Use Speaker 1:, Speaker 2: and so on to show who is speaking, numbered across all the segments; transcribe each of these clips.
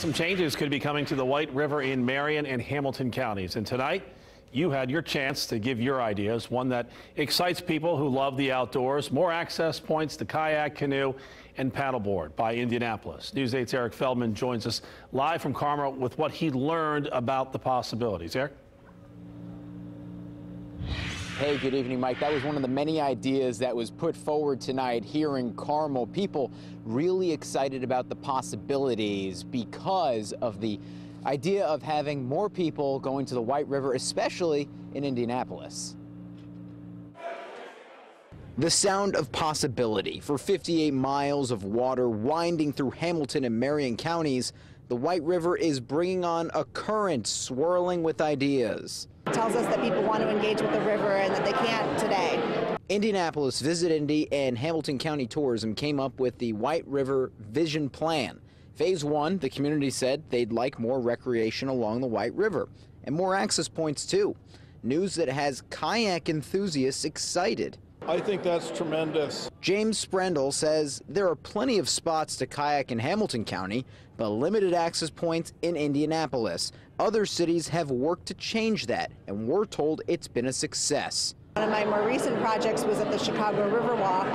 Speaker 1: Some changes could be coming to the White River in Marion and Hamilton counties. And tonight, you had your chance to give your ideas, one that excites people who love the outdoors. More access points to kayak, canoe, and paddleboard by Indianapolis. News 8's Eric Feldman joins us live from Carmel with what he learned about the possibilities. Eric?
Speaker 2: Hey, good evening, Mike. That was one of the many ideas that was put forward tonight here in Carmel. People really excited about the possibilities because of the idea of having more people going to the White River, especially in Indianapolis. The sound of possibility. For 58 miles of water winding through Hamilton and Marion counties, the White River is bringing on a current swirling with ideas.
Speaker 3: It tells us that people want to engage with the river and that they can't today.
Speaker 2: Indianapolis Visit Indy and Hamilton County Tourism came up with the White River Vision Plan. Phase 1, the community said they'd like more recreation along the White River and more access points too. News that has kayak enthusiasts excited.
Speaker 4: I think that's tremendous.
Speaker 2: James Sprendel says there are plenty of spots to kayak in Hamilton County, but limited access points in Indianapolis. Other cities have worked to change that, and we're told it's been a success.
Speaker 3: One of my more recent projects was at the Chicago Riverwalk,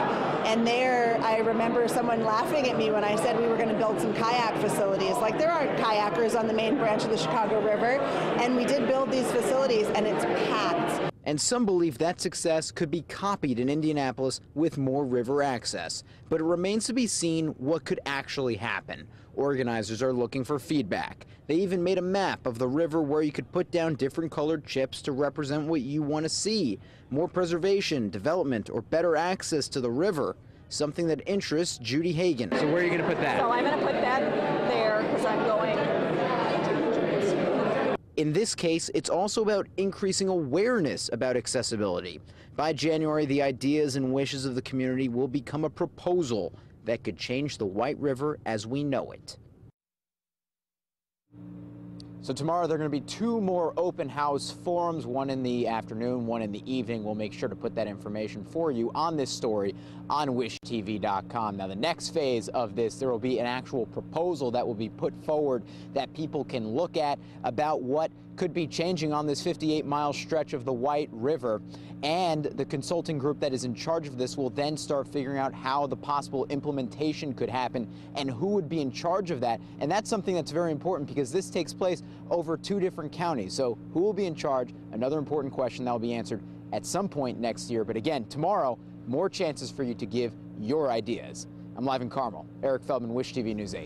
Speaker 3: and there I remember someone laughing at me when I said we were going to build some kayak facilities. Like, there aren't kayakers on the main branch of the Chicago River, and we did build these facilities, and it's packed.
Speaker 2: And some believe that success could be copied in Indianapolis with more river access. But it remains to be seen what could actually happen. Organizers are looking for feedback. They even made a map of the river where you could put down different colored chips to represent what you want to see. More preservation, development, or better access to the river. Something that interests Judy Hagan. So where are you going to put that?
Speaker 5: So I'm going to put that there because I'm going.
Speaker 2: In this case, it's also about increasing awareness about accessibility. By January, the ideas and wishes of the community will become a proposal that could change the White River as we know it. So tomorrow there are going to be 2 more open house forums, one in the afternoon, one in the evening. We'll make sure to put that information for you on this story on wishtv.com. Now, the next phase of this, there will be an actual proposal that will be put forward that people can look at about what could be changing on this 58-mile stretch of the White River. And the consulting group that is in charge of this will then start figuring out how the possible implementation could happen and who would be in charge of that. And that's something that's very important because this takes place over 2 different counties. So who will be in charge? Another important question that will be answered at some point next year. But again, tomorrow, more chances for you to give your ideas. I'm live in Carmel. Eric Feldman, Wish TV News 8.